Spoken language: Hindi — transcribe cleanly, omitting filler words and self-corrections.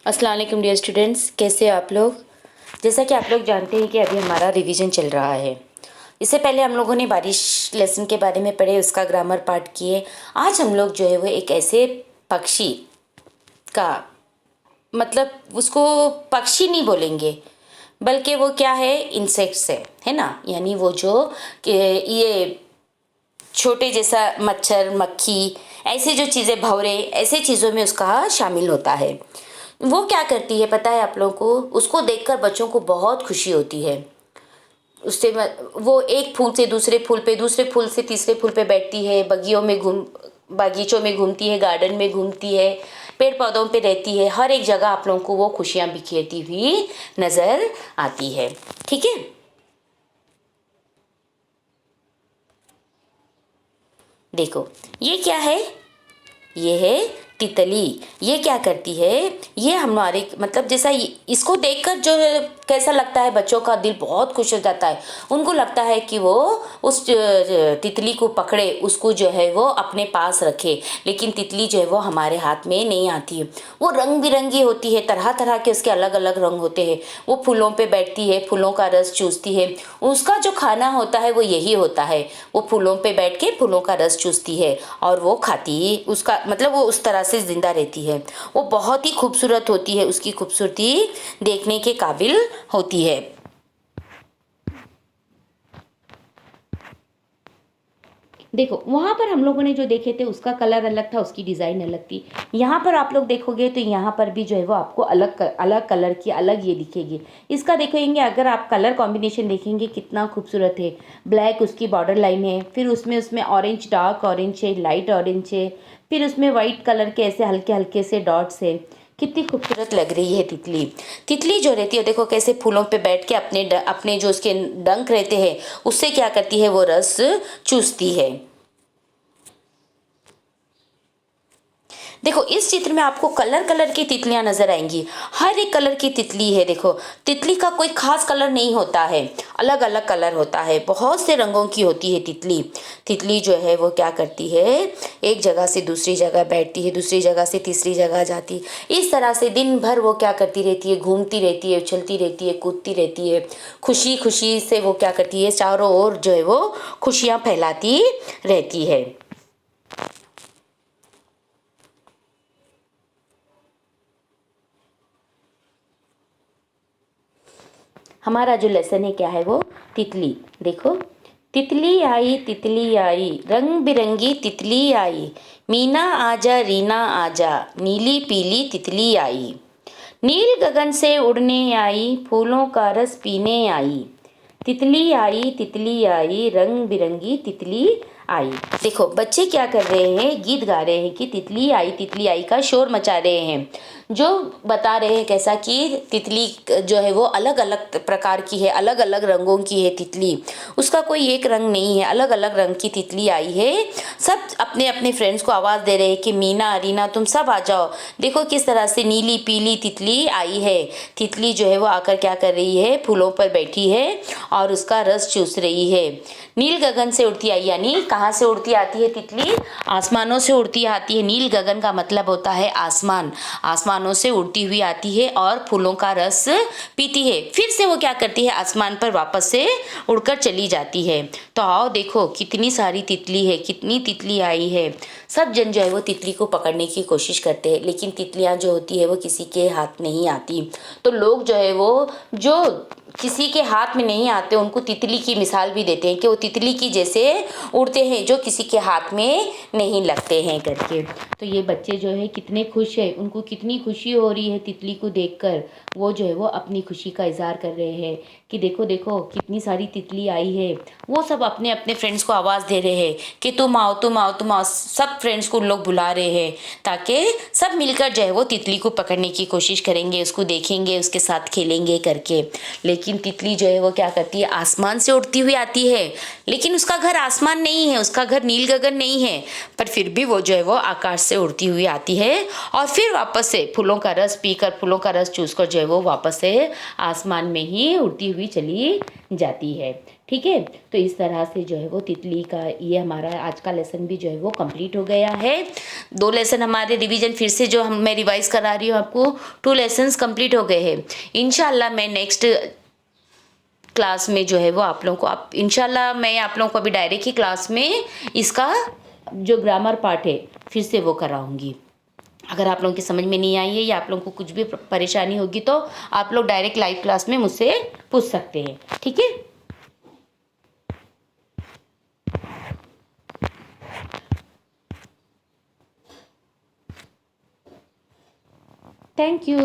अस्सलाम वालेकुम डियर स्टूडेंट्स, कैसे हैं आप लोग। जैसा कि आप लोग जानते हैं कि अभी हमारा रिवीजन चल रहा है। इससे पहले हम लोगों ने बारिश लेसन के बारे में पढ़े, उसका ग्रामर पार्ट किए। आज हम लोग जो है वो एक ऐसे पक्षी का मतलब उसको पक्षी नहीं बोलेंगे, बल्कि वो क्या है, इंसेक्ट्स है ना। यानी वो जो कि ये छोटे जैसा मच्छर मक्खी ऐसे जो चीज़ें भंवरे ऐसे चीज़ों में उसका शामिल होता है। वो क्या करती है पता है आप लोगों को, उसको देखकर बच्चों को बहुत खुशी होती है। वो एक फूल से दूसरे फूल पे, दूसरे फूल से तीसरे फूल पे बैठती है, बागीचों में घूमती है, गार्डन में घूमती है, पेड़ पौधों पे रहती है। हर एक जगह आप लोगों को वो खुशियाँ बिखेरती हुई नजर आती है। ठीक है, देखो ये क्या है, ये है तितली। ये क्या करती है, ये हमारे मतलब जैसा इसको देखकर जो है कैसा लगता है, बच्चों का दिल बहुत खुश हो जाता है। उनको लगता है कि वो उस तितली को पकड़े, उसको जो है वो अपने पास रखे। लेकिन तितली जो है वो हमारे हाथ में नहीं आती है। वो रंग बिरंगी होती है, तरह तरह के उसके अलग अलग रंग होते हैं। वो फूलों पे बैठती है, फूलों का रस चूसती है। उसका जो खाना होता है वो यही होता है, वो फूलों पे बैठ के फूलों का रस चूसती है और वो खाती, उसका मतलब वो उस तरह से जिंदा रहती है। वो बहुत ही खूबसूरत होती है, उसकी खूबसूरती देखने के काबिल होती है। देखो वहां पर हम लोगों ने जो देखे थे उसका कलर अलग था, उसकी डिज़ाइन अलग थी। यहाँ पर आप लोग देखोगे तो यहाँ पर भी जो है वो आपको अलग अलग कलर की अलग ये दिखेगी। इसका देखेंगे अगर आप कलर कॉम्बिनेशन देखेंगे कितना खूबसूरत है। ब्लैक उसकी बॉर्डर लाइन है, फिर उसमें उसमें ऑरेंज, डार्क ऑरेंज है, लाइट ऑरेंज है, फिर उसमें वाइट कलर के ऐसे हल्के हल्के से डॉट्स है। कितनी खूबसूरत लग रही है तितली। तितली जो रहती है देखो कैसे फूलों पे बैठ के अपने जो उसके डंक रहते हैं उससे क्या करती है, वो रस चूसती है। देखो इस चित्र में आपको कलर कलर की तितलियां नजर आएंगी। हर एक कलर की तितली है। देखो तितली का कोई खास कलर नहीं होता है, अलग अलग कलर होता है, बहुत से रंगों की होती है तितली। तितली जो है वो क्या करती है, एक जगह से दूसरी जगह बैठती है, दूसरी जगह से तीसरी जगह जाती है। इस तरह से दिन भर वो क्या करती रहती है, घूमती रहती है, उछलती रहती है, कूदती रहती है। खुशी खुशी से वो क्या करती है, चारों ओर जो है वो खुशियाँ फैलाती रहती है। हमारा जो लेसन है क्या है, वो तितली। देखो तितली आई रंग बिरंगी तितली आई, मीना आजा रीना आजा, नीली पीली तितली आई, नील गगन से उड़ने आई, फूलों का रस पीने आई, तितली आई रंग बिरंगी तितली आई। देखो बच्चे क्या कर रहे हैं, गीत गा रहे हैं कि तितली आई का शोर मचा रहे हैं, जो बता रहे हैं कैसा कि तितली जो है वो अलग अलग प्रकार की है, अलग अलग रंगों की है तितली। उसका कोई एक रंग नहीं है, अलग अलग रंग की तितली आई है। सब अपने अपने फ्रेंड्स को आवाज़ दे रहे हैं कि मीना रीना तुम सब आ जाओ। देखो किस तरह से नीली पीली तितली आई है। तितली जो है वो आकर क्या कर रही है, फूलों पर बैठी है और उसका रस चूस रही है। नील गगन से उड़ती आई, यानी कहाँ से उड़ती आती है तितली, आसमानों से उड़ती आती है। नील गगन का मतलब होता है आसमान, आसमानों से उड़ती हुई आती है और फूलों का रस पीती है। फिर से वो क्या करती है, आसमान पर वापस से उड़कर चली जाती है। तो आओ देखो कितनी सारी तितली है, कितनी तितली आई है। सब जन जो है वो तितली को पकड़ने की कोशिश करते हैं, लेकिन तितलियां जो होती है वो किसी के हाथ नहीं आती। तो लोग जो है वो जो किसी के हाथ में नहीं आते उनको तितली की मिसाल भी देते हैं कि वो तितली की जैसे उड़ते हैं, जो किसी के हाथ में नहीं लगते हैं करके। तो ये बच्चे जो है कितने खुश है, उनको कितनी खुशी हो रही है तितली को देखकर। वो जो है वो अपनी खुशी का इजहार कर रहे हैं कि देखो देखो कितनी सारी तितली आई है। वो सब अपने अपने फ्रेंड्स को आवाज़ दे रहे हैं कि तुम आओ तुम आओ तुम आओ। सब फ्रेंड्स को लोग बुला रहे हैं ताकि सब मिलकर जो है वो तितली को पकड़ने की कोशिश करेंगे, उसको देखेंगे, उसके साथ खेलेंगे करके। लेकिन तितली जो है वो क्या करती है, आसमान से उड़ती हुई आती है, लेकिन उसका घर आसमान नहीं है, उसका घर नील गगन नहीं है। पर फिर भी वो जो है वो आकाश से उड़ती हुई आती है और फिर वापस से फूलों का रस पीकर, फूलों का रस चूसकर जो है वो वापस से आसमान में ही उड़ती हुई चली जाती है। ठीक है। तो इस तरह से जो है वो तितली का ये हमारा आज का लेसन भी जो है वो कंप्लीट हो गया है। 2 लेसन हमारे रिवीजन फिर से जो मैं रिवाइज करा रही हूँ आपको, 2 लेसन्स कंप्लीट हो गए हैं। इंशाल्लाह मैं नेक्स्ट क्लास में जो है वो आप लोगों को इंशाल्लाह मैं आप लोगों को अभी डायरेक्ट ही क्लास में इसका जो ग्रामर पार्ट है फिर से वो कराऊंगी। अगर आप लोगों की समझ में नहीं आई है या आप लोगों को कुछ भी परेशानी होगी तो आप लोग डायरेक्ट लाइव क्लास में मुझसे पूछ सकते हैं, ठीक है। Thank you.